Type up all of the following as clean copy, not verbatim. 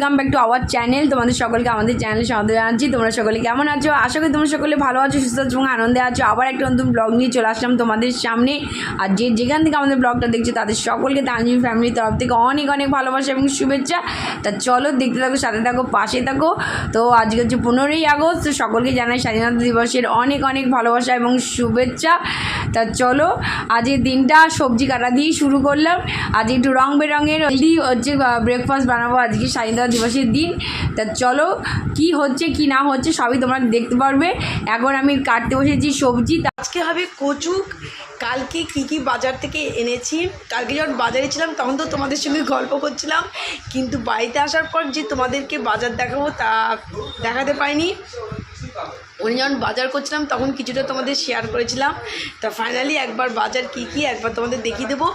Welcome back to our channel. তোমাদের সকলকে আমাদের চ্যানেলে স্বাগত জানাচ্ছি। তোমরা সকলে কেমন আছো? আশা করি তোমরা সকলে ভালো আছো, সুস্থ আছো এবং আনন্দে আছো। আবার একটা নতুন ব্লগ নিয়ে চলে আসলাম তোমাদের সামনে। আর যেখান থেকে আমাদের ব্লগটা দেখছো তাদের সকলকে তানজিম ফ্যামিলির তরফ থেকে অনেক অনেক ভালোবাসা এবং শুভেচ্ছা। তা চলো দেখতে থাকো, সাথে থাকো, পাশে থাকো। তো আজকে হচ্ছে 15ই আগস্ট। সকলকে জানাই স্বাধীনতা দিবসের অনেক অনেক ভালোবাসা এবং শুভেচ্ছা। তা চলো আজকের দিনটা সবজি কাটা দিয়েই শুরু করলাম। আজ একটু রং বেরঙের হচ্ছে ব্রেকফাস্ট বানাবো আজকে স্বাধীনতা দিবসের দিন। তা চলো কি হচ্ছে কি না হচ্ছে সবই তোমরা দেখতে পারবে। এখন আমি কাটতে বসেছি সবজি। আজকে হবে কচু। কালকে কি বাজার থেকে এনেছি, কালকে যখন বাজারে ছিলাম তখন তো তোমাদের সঙ্গে গল্প করছিলাম, কিন্তু বাড়িতে আসার পর যে তোমাদেরকে বাজার দেখাবো তা দেখাতে পাইনি। উনি যখন বাজার করছিলাম তখন কিছুটা তোমাদের শেয়ার করেছিলাম। তা ফাইনালি একবার বাজার কি একবার তোমাদের দেখিয়ে দেবো।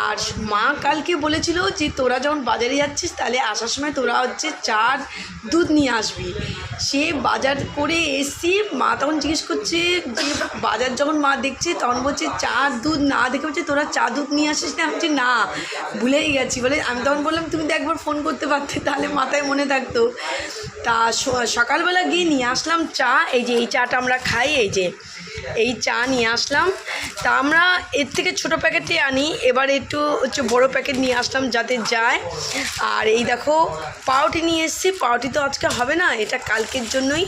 আর মা কালকে বলেছিল যে তোরা যখন বাজারে যাচ্ছিস তাহলে আসার সময় তোরা হচ্ছে চা দুধ নিয়ে আসবি। সে বাজার করে এসছি, মা তখন জিজ্ঞেস করছে যে বাজার যখন মা দেখছে তখন বলছে চা দুধ না দেখে বলছে তোরা চা দুধ নিয়ে আসিস না। আমি বলছি না, ভুলেই গেছি বলে। আমি তখন বললাম তুমি তো একবার ফোন করতে পারতে, তাহলে মাথায় মনে থাকতো। তা সকালবেলা গিয়ে নিয়ে আসলাম চা। এই চাটা আমরা খাই, এই চা নিয়ে আসলাম। তা আমরা এর থেকে ছোটো প্যাকেটে আনি, এবার একটু হচ্ছে বড়ো প্যাকেট নিয়ে আসলাম যাতে যায়। আর এই দেখো পাউটি নিয়ে এসেছি। পাউটি তো আজকে হবে না, এটা কালকের জন্যই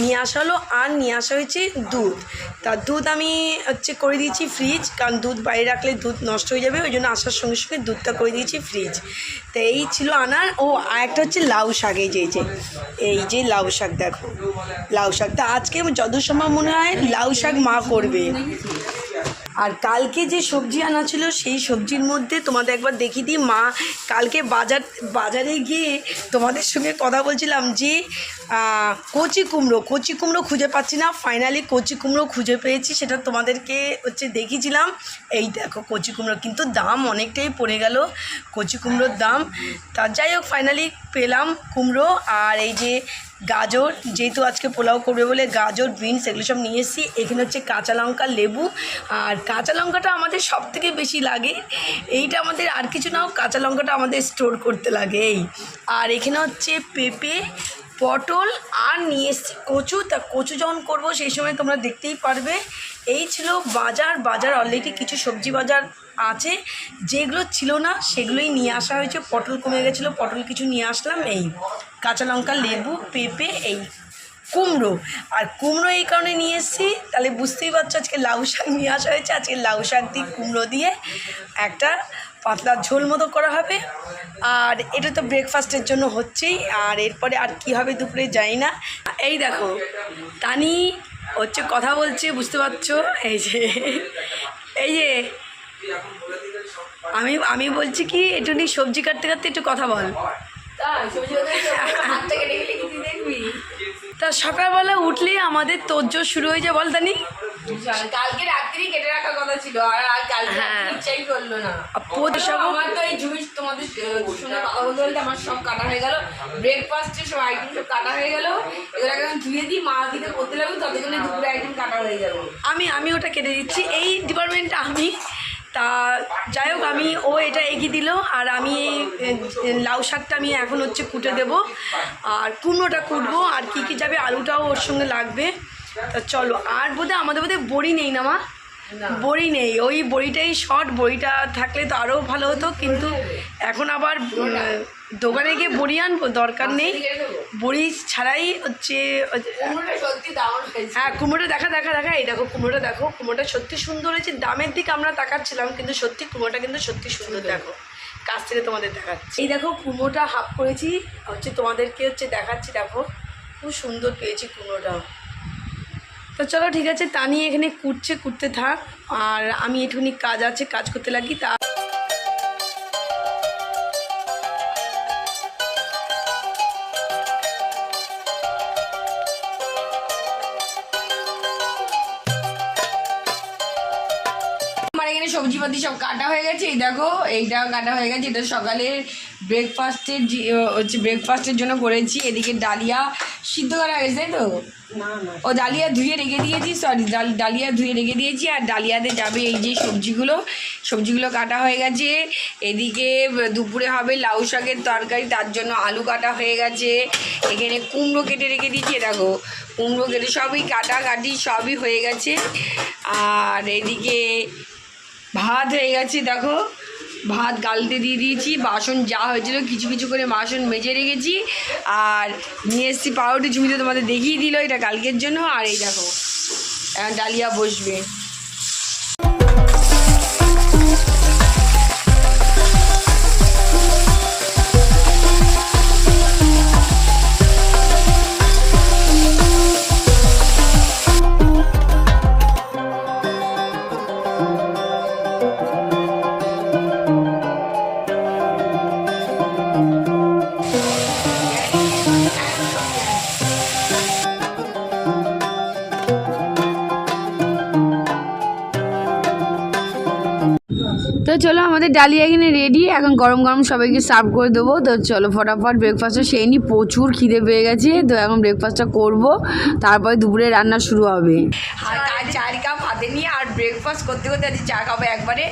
নিয়ে আসা হলো। আর নিয়ে আসা হয়েছে দুধ। তা দুধ আমি হচ্ছে করে দিয়েছি ফ্রিজ, কারণ দুধ বাইরে রাখলে দুধ নষ্ট হয়ে যাবে, ওই জন্য আসার সঙ্গে সঙ্গে দুধটা করে দিয়েছি ফ্রিজ। তো এই ছিল আনার। ও আর একটা হচ্ছে লাউ শাক। এই যে লাউ শাক, দেখো লাউ শাকটা আজকে যত সময় মনে হয় লাউ শাক মা করবে। আর কালকে যে সবজি আনা ছিল সেই সবজির মধ্যে তোমাদের একবার দেখিয়ে দিই। মা কালকে বাজারে গিয়ে তোমাদের সঙ্গে কথা বলছিলাম যে কচি কুমড়ো খুঁজে পাচ্ছি না। ফাইনালি কচি কুমড়ো খুঁজে পেয়েছি, সেটা তোমাদেরকে হচ্ছে দেখিয়েছিলাম। এই দেখো কচি কুমড়ো, কিন্তু দাম অনেকটাই পড়ে গেল কচি কুমড়োর দাম। তা যাই হোক ফাইনালি পেলাম কুমড়ো। আর এই যে গাজর, যেহেতু আজকে পোলাও করবে বলে গাজর বিনস এগুলো সব নিয়ে এসেছি। এখানে হচ্ছে কাঁচা লঙ্কা, লেবু। আর কাঁচা লঙ্কাটা আমাদের সব থেকে বেশি লাগে, এইটা আমাদের আর কিছু নাও, কাঁচা লঙ্কাটা আমাদের স্টোর করতে লাগে এই। আর এখানে হচ্ছে পেঁপে, পটল, আর নিয়ে এসেছি কচু। তা কচু যখন করবো সেই সময় তোমরা দেখতেই পারবে। এই ছিল বাজার অলরেডি কিছু সবজি বাজার আছে, যেগুলো ছিল না সেগুলোই নিয়ে আসা হয়েছে। পটল কমে গেছিলো, পটল কিছু নিয়ে আসলাম। এই কাঁচা লঙ্কা, লেবু, পেঁপে, এই কুমড়ো। আর কুমড়ো এই কারণে নিয়ে এসেছি, তাহলে বুঝতেই পারছো আজকে লাউ শাক নিয়ে আসা হয়েছে। আজকে লাউ শাক দিয়ে কুমড়ো দিয়ে একটা পাতলা ঝোল মতো করা হবে। আর এটা তো ব্রেকফাস্টের জন্য হচ্ছেই। আর এরপরে আর কি হবে দুপুরে জানি না। এই দেখো তানি হচ্ছে কথা বলছে, বুঝতে পারছো। এই যে আমি বলছি কি একটু সবজি কাটতে কাটতে একটু কথা বল। তা সকালবেলা উঠলে আমাদের তোরজোর শুরু হয়ে যায়, বল তানি। কালকে রাত্রি কেটে রাখার কথা ছিল, আর কালকে ইচ্ছাই করলো না। আমার তো এই জুস তোমাদের সঙ্গে কথা বলতে বলতে আমার সব কাটা হয়ে গেল। ব্রেকফাস্টের সব আইটেম সব কাটা হয়ে গেল। এবার এখন ধুয়ে দিই, মা দিতে করতে লাগবে, ততক্ষণে দুপুরে আইটেম কাটা হয়ে যাবে। আমি ওটা কেটে দিচ্ছি, এই ডিপার্টমেন্টটা আমি। তা যাই হোক ও এটা এগিয়ে দিল। আর আমি লাউ শাকটা আমি এখন হচ্ছে কুটে দেবো, আর কুমড়োটা কুটবো। আর কি যাবে, আলুটাও ওর সঙ্গে লাগবে। তা চলো। আর আমাদের বড়ি নেই না মা, বড়ি নেই। ওই বড়িটাই শর্ট, বড়িটা থাকলে তো আরও ভালো হতো, কিন্তু এখন আবার দোকানে গিয়ে বড়ি আনবো, দরকার নেই। বড়ি ছাড়াই হচ্ছে হ্যাঁ কুমড়োটা দেখা। এই দেখো কুমড়োটা দেখো, কুমড়োটা সত্যি সুন্দর হয়েছে। দামের দিকে আমরা তাকাচ্ছিলাম, কিন্তু সত্যি কুমড়োটা কিন্তু সত্যি সুন্দর। দেখো কাছ থেকে তোমাদের দেখাচ্ছি। এই দেখো কুমড়োটা হাফ করেছি, হচ্ছে তোমাদেরকে হচ্ছে দেখাচ্ছি। দেখো খুব সুন্দর পেয়েছি কুমড়োটা। তো চলো ঠিক আছে, তানি এখানে কুটতে থাক, আর আমি একটুখানি কাজ আছে, কাজ করতে লাগি। তা সবজিপাতি সব কাটা হয়ে গেছে। এই দেখো এইটা কাটা হয়ে গেছে, এটা সকালের ব্রেকফাস্টের জন্য করেছি। এদিকে ডালিয়া সিদ্ধ করা হয়েছে, তাই তো? ও ডালিয়া ধুয়ে রেখে দিয়েছি, সরি ডালিয়া ধুয়ে রেখে দিয়েছি। আর ডালিয়াতে যাবে এই যে সবজিগুলো কাটা হয়ে গেছে। এদিকে দুপুরে হবে লাউ শাকের তরকারি, তার জন্য আলু কাটা হয়ে গেছে। এখানে কুমড়ো কেটে রেখে দিয়েছি, দেখো কুমড়ো কেটে সবই কাটাকাটি সবই হয়ে গেছে। আর এদিকে ভাত হয়ে গেছে, দেখো ভাত গালতে দিয়ে দিয়েছি। বাসন যা হয়েছিল কিছু কিছু করে বাসন মেজে রেখেছি। আর নিয়ে এসেছি পাউরুটি, ঝুমিতে তোমাদের দেখিয়ে দিল এটা কালকের জন্য। আর এই দেখো ডালিয়া বসবে। তো চলো আমাদের ডালিয়া এখানে রেডি, এখন গরম গরম সবাইকে সার্ভ করে দেবো। তো চলো ফটাফট ব্রেকফাস্টটা সেই নিই, প্রচুর খিদে পেয়ে গেছে। তো এখন ব্রেকফাস্টটা করব, তারপরে দুপুরে রান্না শুরু হবে। আর 4 কাপ হাতে নিয়ে আর ব্রেকফাস্ট করতে করতে আজকে চা খাবো একবারে।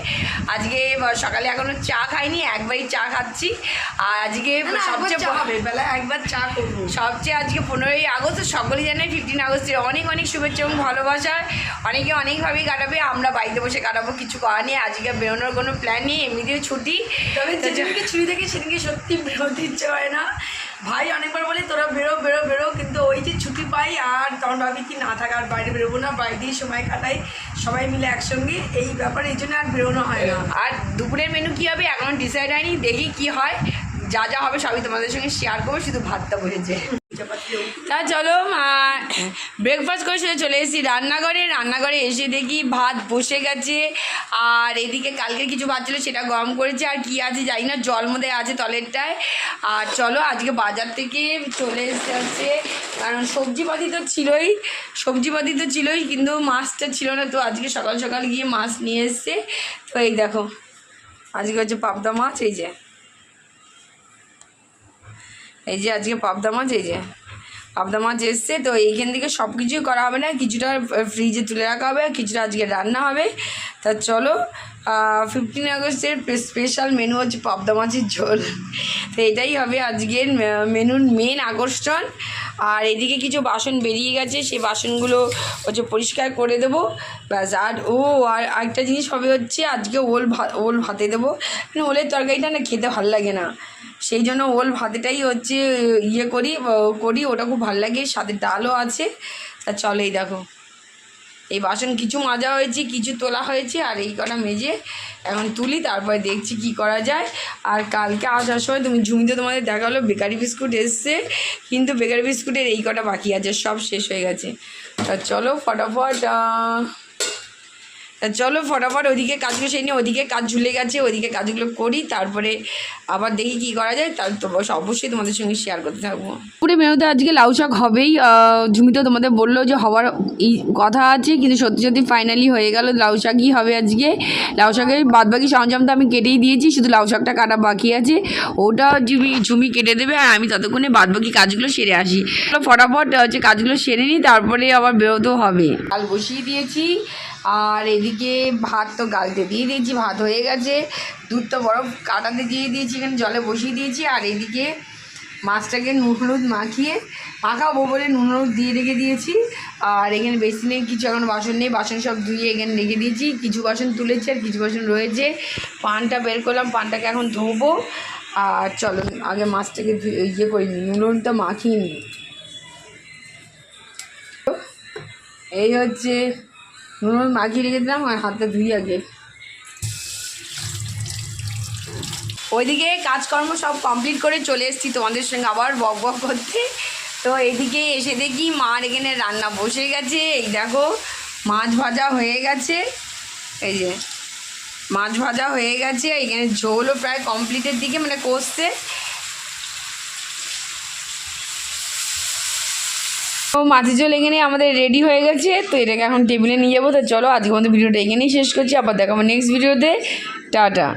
আজকে সকালে এখনও চা খাইনি, একবারই চা খাচ্ছি। আর আজকে সবচেয়ে বেলা একবার চা করবো। সবচেয়ে আজকে 15ই আগস্ট, সকলেই জানাই 15 আগস্টের অনেক অনেক শুভেচ্ছা এবং ভালোবাসা। অনেকে অনেকভাবেই কাটাবে, আমরা বাড়িতে বসে কাটাবো, কিছু করার নেই। আজকে বেরোনোর কোনো প্ল্যান নেই, এমনিতেও ছুটি। তবে যেদিনকে ছুটি থেকে সেদিনকে সত্যি বেরোতে ইচ্ছে হয় না। ভাই অনেকবার বলে তোরা বেরো বেরো বেরো, কিন্তু ওই যে ছুটি পাই আর তখন ভাবি কি না থাকা, আর বাইরে বেরোবো না, বাড়িতেই সময় কাটাই সবাই মিলে একসঙ্গে, এই ব্যাপারে এই জন্য আর বেরোনো হয় না। আর দুপুরের মেনু কী হবে এখনও ডিসাইড হয়নি, দেখি কি হয়। যা যা হবে সবই তোমাদের সঙ্গে শেয়ার করবো, শুধু ভাতটা বসেছে। তা চলো ব্রেকফাস্ট করে চলে এসেছি রান্নাঘরে এসে দেখি ভাত বসে গেছে। আর এদিকে কালকের কিছু ভাত ছিল সেটা গরম করেছে, আর কি আছে জানি না, জল মধ্যে আছে তলেরটায়। আর চলো আজকে বাজার থেকে চলে এসেছে, কারণ সবজিপাতি তো ছিলই, কিন্তু মাছটা ছিল না। তো আজকে সকাল সকাল গিয়ে মাছ নিয়ে এসছে। তো এই দেখো আজকে হচ্ছে পাবদা মাছ, এই যে আজকে পাবদা মাছ এসছে। তো এইখান থেকে সব কিছুই করা হবে না, কিছুটা ফ্রিজে তুলে রাখা হবে, কিছুটা আজকে রান্না হবে। তা চলো 15 আগস্টের স্পেশাল মেনু হচ্ছে পাবদা মাছের ঝোল। তো এটাই হবে আজকের মেনুর মেন আকর্ষণ। আর এদিকে কিছু বাসন বেরিয়ে গেছে, সেই বাসনগুলো হচ্ছে পরিষ্কার করে দেবো ব্যাস। আর আরেকটা জিনিস হবে হচ্ছে আজকে ওল ভাতে দেবো, মানে ওলের তরকারিটা না খেতে ভালো লাগে না, সেই জন্য ওল ভাতেটাই হচ্ছে করি, ওটা খুব ভালো লাগে, সাথে ডালও আছে। তা চলো এই দেখো এই বাসন কিছু মাজা হয়েছে, কিছু তোলা হয়েছে, আর এই কটা মেজে এখন তুলি, তারপরে দেখছি কি করা যায়। আর কালকে আসার সময় ঝুমিতে তোমাদের দেখালো বেকারি বিস্কুট এসছে, কিন্তু বেকারি বিস্কুটের এই কটা বাকি আছে, সব শেষ হয়ে গেছে। তা চলো ফটাফট ওইদিকে কাজগুলো সেই নিয়ে, ওইদিকে কাজ ঝুলে গেছে, ওইদিকে কাজগুলো করি, তারপরে আবার দেখি কি করা যায়। তার তো অবশ্যই তোমাদের সঙ্গে শেয়ার করতে থাকবো। পুরো মেনুতে আজকে লাউ শাক হবেই, ঝুমিতে তোমাদের বললো যে হওয়ার এই কথা আছে, কিন্তু সত্যি ফাইনালি হয়ে গেল, লাউ শাকই হবে আজকে। লাউ শাকের বাদবাকি সরঞ্জাম তো আমি কেটেই দিয়েছি, শুধু লাউ শাকটা কাটা বাকি আছে, ওটা ঝুমি কেটে দেবে, আর আমি ততক্ষণে বাদবাকি কাজগুলো সেরে আসি। ফটাফট হচ্ছে কাজগুলো সেরে নিই, তারপরে আবার বেরোতেও হবে। কাল বসিয়ে দিয়েছি, আর এদিকে ভাত তো গালতে দিয়ে দিয়েছি, ভাত হয়ে গেছে। দুধ তো বরফ কাটাতে দিয়ে দিয়েছি, এখানে জলে বসিয়ে দিয়েছি। আর এদিকে মাছটাকে নুন হলুদ মাখাবো বলে নুন হলুদ দিয়ে রেখে দিয়েছি। আর এখানে বেসিনে কিছু এখন বাসন নেই, বাসন সব ধুয়ে এখানে রেখে দিয়েছি, কিছু বাসন তুলেছি আর কিছু বাসন রয়েছে। পানটা বের করলাম, পানটাকে এখন ধোবো। আর চলো আগে মাছটাকে করিনি, নুন হলুদটা মাখিয়ে নিই। এই হচ্ছে নুন মাখিয়ে রেখে দিলাম, আর হাতটা ধুই আগে। ওইদিকে কাজকর্ম সব কমপ্লিট করে চলে এসেছি তোমাদের সঙ্গে আবার বক করতে। তো এদিকে এসে দেখি মার এখানে রান্না বসে গেছে, এই দেখো মাছ ভাজা হয়ে গেছে, এই যে মাছ ভাজা হয়ে গেছে, এখানে ঝোলও প্রায় কমপ্লিটের দিকে, মানে কষছে। তো মাছের ঝোল এখানে আমাদের রেডি হয়ে গেছে। তো এটাকে এখন টেবিলে নিয়ে যাবো। তো চলো আজকে আমাদের ভিডিওটা এখানেই শেষ করছি, আবার দেখাবো নেক্সট ভিডিওতে। টাটা।